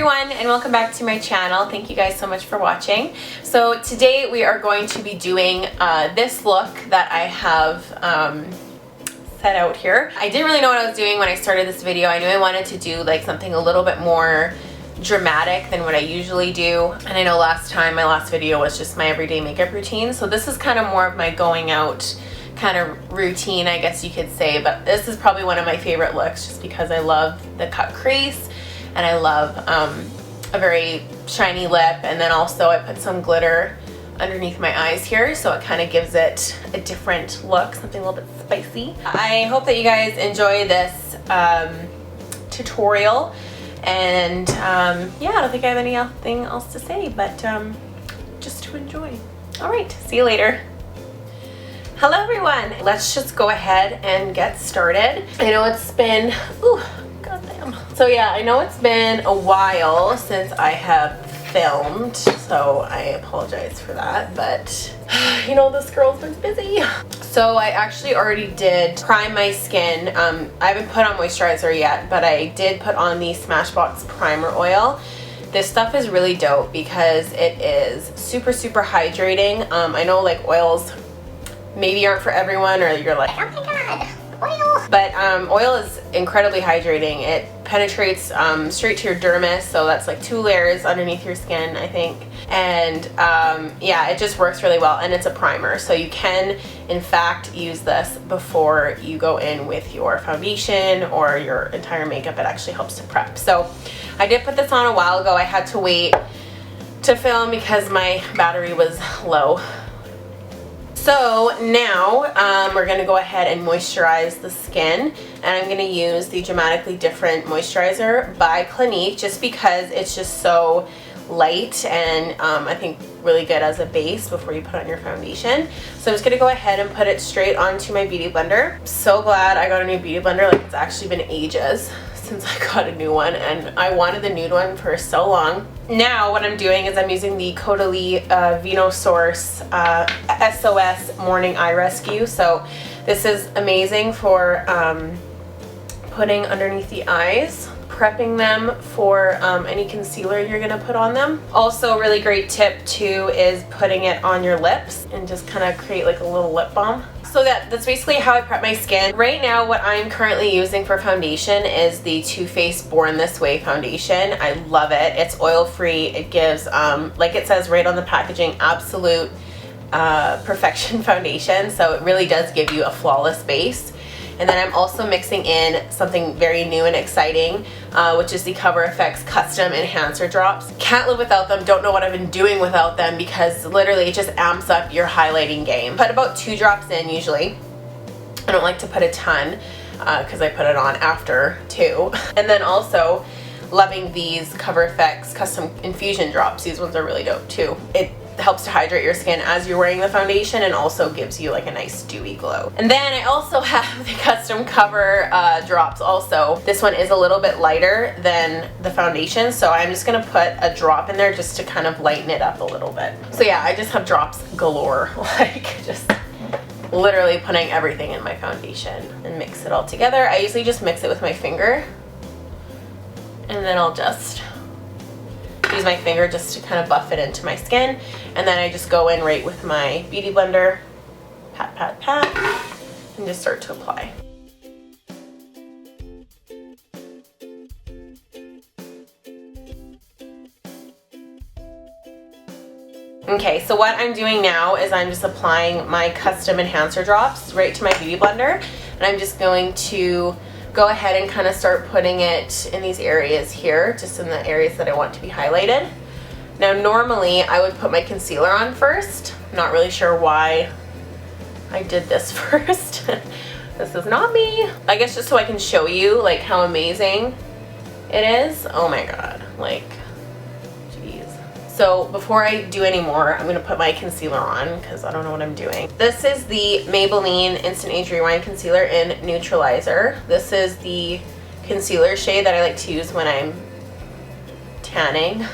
everyone, and welcome back to my channel. Thank you guys so much for watching. So today we are going to be doing this look that I have set out here. I didn't really know what I was doing when I started this video. I knew I wanted to do like something a little bit more dramatic than what I usually do. And I know my last video was just my everyday makeup routine. So this is kind of more of my going out kind of routine, I guess you could say. But this is probably one of my favorite looks just because I love the cut crease and I love a very shiny lip. And then also I put some glitter underneath my eyes here, so it kind of gives it a different look, something a little bit spicy. I hope that you guys enjoy this tutorial, and yeah, I don't think I have anything else to say, but just to enjoy. All right, see you later. Hello everyone, let's just go ahead and get started. I know it's been, ooh, goddamn. So yeah, I know it's been a while since I have filmed, so I apologize for that, but you know, this girl's been busy. So I actually already did prime my skin. I haven't put on moisturizer yet, but I did put on the Smashbox primer oil. This stuff is really dope because it is super hydrating. I know like oils maybe aren't for everyone, or you're like, oh my god, oil. But oil is incredibly hydrating. It penetrates straight to your dermis, so that's like 2 layers underneath your skin, I think. And yeah, it just works really well, and it's a primer, so you can in fact use this before you go in with your foundation or your entire makeup. It actually helps to prep. So I did put this on a while ago. I had to wait to film because my battery was low. So now we're going to go ahead and moisturize the skin, and I'm going to use the Dramatically Different Moisturizer by Clinique just because it's just so light and I think really good as a base before you put on your foundation. So I'm just going to go ahead and put it straight onto my beauty blender. So glad I got a new beauty blender. Like, it's actually been ages since I got a new one, and I wanted the nude one for so long. Now what I'm doing is I'm using the Caudalie Venosource SOS Morning Eye Rescue. So this is amazing for putting underneath the eyes, prepping them for any concealer you're gonna put on them. Also a really great tip too is putting it on your lips and just kind of create like a little lip balm. So that's basically how I prep my skin. Right now what I'm currently using for foundation is the Too Faced Born This Way foundation. I love it. It's oil free. It gives, like it says right on the packaging, absolute perfection foundation. So it really does give you a flawless base. And then I'm also mixing in something very new and exciting, which is the Cover FX Custom Enhancer Drops. Can't live without them, don't know what I've been doing without them, because literally it just amps up your highlighting game. Put about 2 drops in usually. I don't like to put a ton because I put it on after 2. And then also loving these Cover FX Custom Infusion Drops. These ones are really dope too. It helps to hydrate your skin as you're wearing the foundation and also gives you like a nice dewy glow. And then I also have the Custom Cover drops also. This one is a little bit lighter than the foundation, so I'm just gonna put a drop in there just to kind of lighten it up a little bit. So yeah, I just have drops galore, like just literally putting everything in my foundation and mix it all together. I usually just mix it with my finger, and then I'll just use my finger just to kind of buff it into my skin, and then I just go in right with my beauty blender, pat, pat, pat, and just start to apply. Okay, so what I'm doing now is I'm just applying my Custom Enhancer Drops right to my beauty blender, and I'm just going to go ahead and kind of start putting it in these areas here, just in the areas that I want to be highlighted. Now normally I would put my concealer on first. I'm not really sure why I did this first. This is not me. I guess just so I can show you like how amazing it is. Oh my god, like, jeez. So before I do any more, I'm gonna put my concealer on because I don't know what I'm doing. This is the Maybelline Instant Age Rewind Concealer in Neutralizer. This is the concealer shade that I like to use when I'm tanning.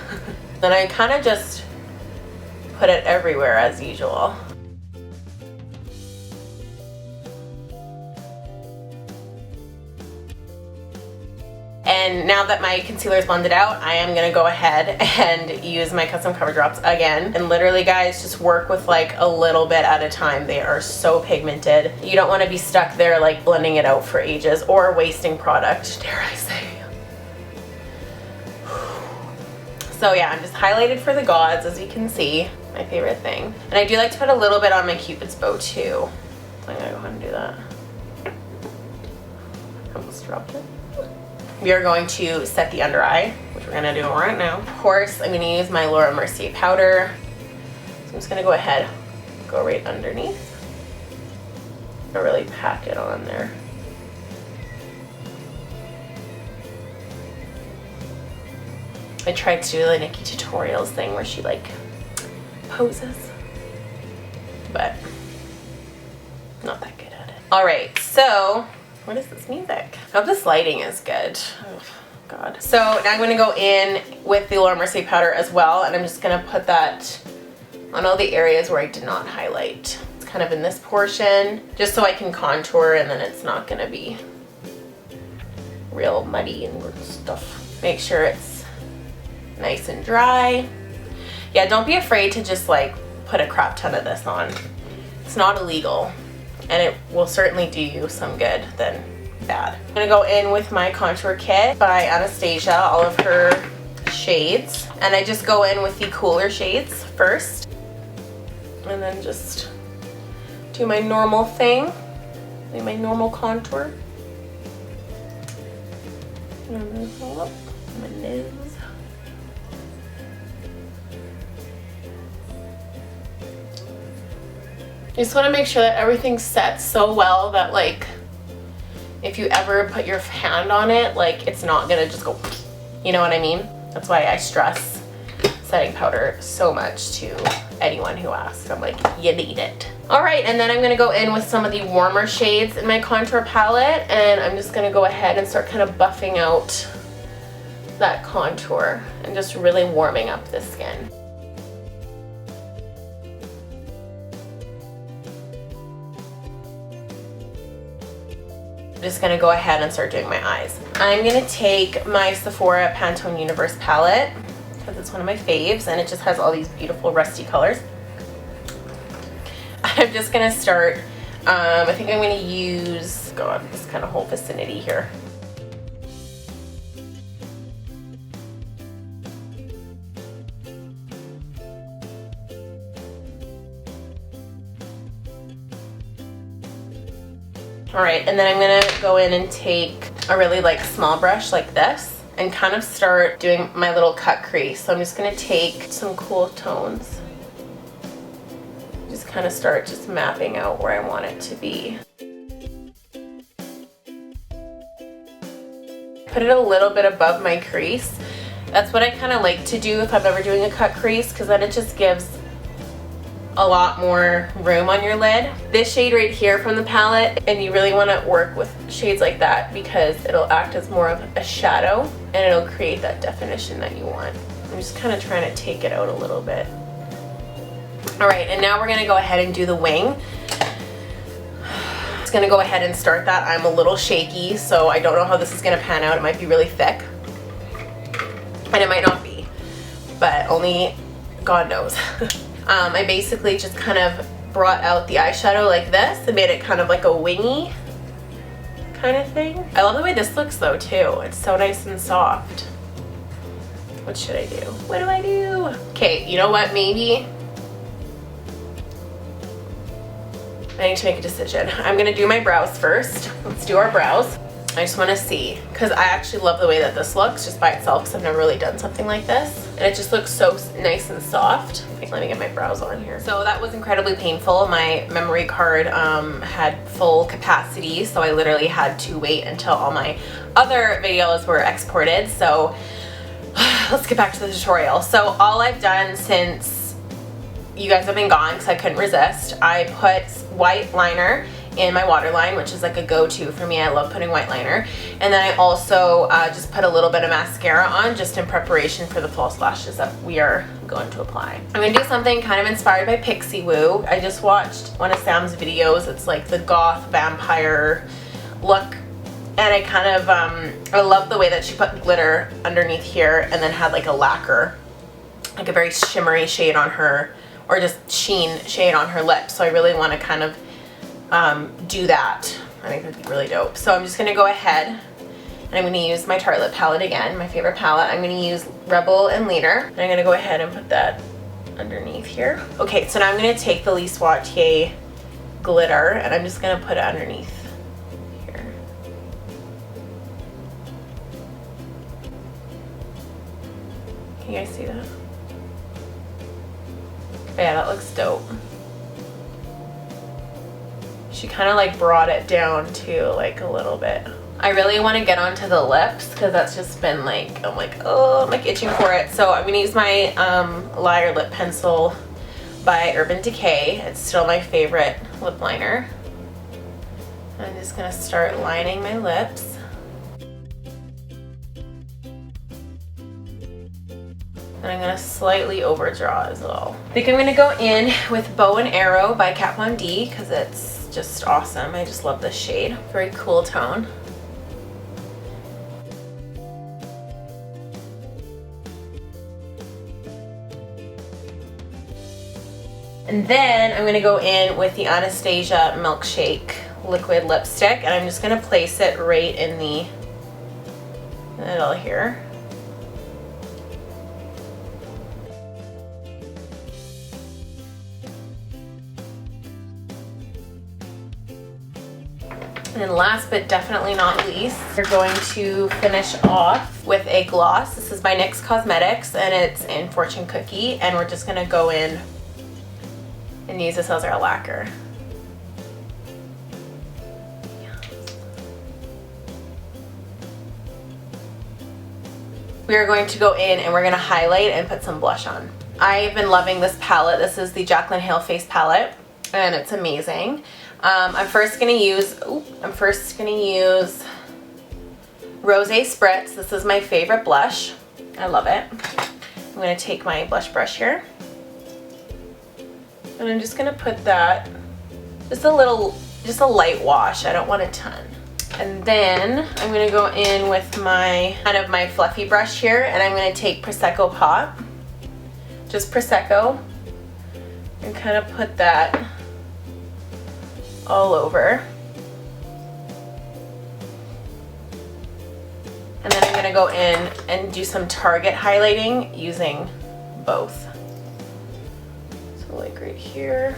Then I kind of just put it everywhere as usual. then now that my concealer is blended out, I am gonna go ahead and use my custom cover drops again. And literally guys, just work with like a little bit at a time. They are so pigmented. You don't wanna be stuck there like blending it out for ages or wasting product, dare I say. So yeah, I'm just highlighted for the gods, as you can see, my favorite thing. And I do like to put a little bit on my Cupid's bow too. So I'm gonna go ahead and do that. I almost dropped it. We are going to set the under eye, which we're gonna do right now. Of course, I'm gonna use my Laura Mercier powder. So I'm just gonna go ahead, go right underneath. I really pack it on there. I tried to do the Nikki Tutorials thing where she like poses, but not that good at it. All right, so what is this music? I hope this lighting is good. Oh, God. So now I'm gonna go in with the Laura Mercier powder as well, and I'm just gonna put that on all the areas where I did not highlight. It's kind of in this portion, just so I can contour, and then it's not gonna be real muddy and stuff. Make sure it's nice and dry. Yeah, don't be afraid to just like put a crap ton of this on. It's not illegal, and it will certainly do you some good than bad. I'm gonna go in with my contour kit by Anastasia, all of her shades, and I just go in with the cooler shades first, and then just do my normal thing, do my normal contour. And then hold up my nose. You just want to make sure that everything sets so well that like if you ever put your hand on it, like it's not gonna just go, you know what I mean? That's why I stress setting powder so much to anyone who asks. I'm like, you need it. All right, and then I'm gonna go in with some of the warmer shades in my contour palette, and I'm just gonna go ahead and start kind of buffing out that contour and just really warming up the skin. I'm just gonna go ahead and start doing my eyes. I'm gonna take my Sephora Pantone Universe palette because it's one of my faves and it just has all these beautiful rusty colors. I'm just gonna start, I think I'm gonna use, God, this kind of whole vicinity here. All right, and then I'm gonna go in and take a really like small brush like this and kind of start doing my little cut crease. So I'm just gonna take some cool tones. Just kind of start just mapping out where I want it to be. Put it a little bit above my crease. That's what I kind of like to do if I'm ever doing a cut crease, because then it just gives a lot more room on your lid. This shade right here from the palette, and you really want to work with shades like that because it'll act as more of a shadow and it'll create that definition that you want. I'm just kind of trying to take it out a little bit. All right, and now we're gonna go ahead and do the wing. Just gonna go ahead and start that. I'm a little shaky, so I don't know how this is gonna pan out. It might be really thick, and it might not be, but only God knows. I basically just kind of brought out the eyeshadow like this and made it kind of like a wingy kind of thing. I love the way this looks though too. It's so nice and soft. What should I do? What do I do? Okay, you know what, maybe I need to make a decision. I'm gonna do my brows first. Let's do our brows. I just want to see, because I actually love the way that this looks just by itself, because I've never really done something like this, and it just looks so nice and soft. Let me get my brows on here. So that was incredibly painful. My memory card had full capacity, so I literally had to wait until all my other videos were exported. So let's get back to the tutorial. So all I've done since you guys have been gone, because I couldn't resist, I put white liner in my waterline, which is like a go-to for me. I love putting white liner. And then I also just put a little bit of mascara on just in preparation for the false lashes that we are going to apply. I'm gonna do something kind of inspired by Pixie Woo. I just watched one of Sam's videos. It's like the goth vampire look And I kind of, I love the way that she put glitter underneath here and then had like a lacquer, like a very shimmery shade on her, or just sheen shade on her lips. So I really want to kind of do that. I think that'd be really dope. So I'm just going to go ahead and I'm going to use my Tarte Lip palette again, my favorite palette. I'm going to use Rebel and Leader. And I'm going to go ahead and put that underneath here. Okay, so now I'm going to take the Lise Watier glitter and I'm just going to put it underneath here. Can you guys see that? Yeah, that looks dope. She kind of like brought it down too, like a little bit. I really want to get onto the lips because that's just been like, I'm like, oh, I'm like itching for it. So I'm going to use my Liar Lip Pencil by Urban Decay. It's still my favorite lip liner. I'm just going to start lining my lips. And I'm going to slightly overdraw as well. I think I'm going to go in with Bow and Arrow by Kat Von D because it's just awesome. I just love this shade. Very cool tone. And then I'm going to go in with the Anastasia Milkshake liquid lipstick and I'm just going to place it right in the middle here. And then last but definitely not least, we're going to finish off with a gloss. This is by NYX Cosmetics and it's in Fortune Cookie, and we're just gonna go in and use this as our lacquer. We are going to go in and we're gonna highlight and put some blush on. I've been loving this palette. This is the Jaclyn Hill Face Palette and it's amazing. I'm first gonna use Rosé Spritz. This is my favorite blush. I love it. I'm gonna take my blush brush here. And I'm just gonna put that, just a light wash. I don't want a ton. And then I'm gonna go in with my, kind of my fluffy brush here, and I'm gonna take Prosecco Pop, just Prosecco, and kind of put that all over. And then I'm gonna go in and do some Target highlighting using both. So like right here.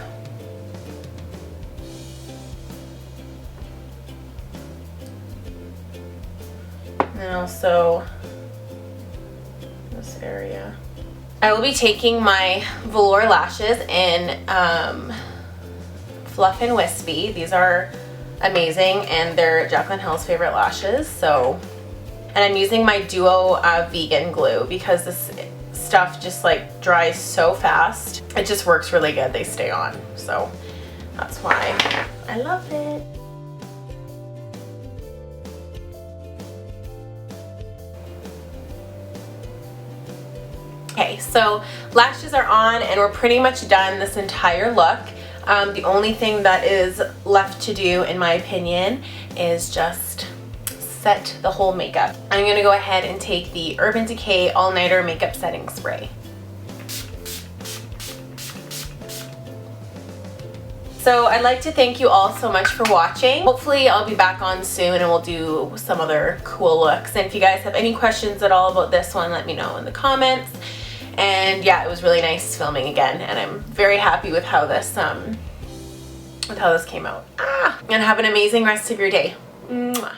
And then also this area. I will be taking my velour lashes in Fluff and Wispy. These are amazing and they're Jaclyn Hill's favorite lashes. So, and I'm using my Duo vegan glue because this stuff just like dries so fast. It just works really good. They stay on. So that's why I love it. Okay, so lashes are on and we're pretty much done this entire look. The only thing that is left to do, in my opinion, is just set the whole makeup. I'm gonna go ahead and take the Urban Decay All Nighter Makeup Setting Spray. So I'd like to thank you all so much for watching. Hopefully I'll be back on soon and we'll do some other cool looks. And if you guys have any questions at all about this one, let me know in the comments. And yeah, it was really nice filming again, and I'm very happy with how this came out. And have an amazing rest of your day. Mwah.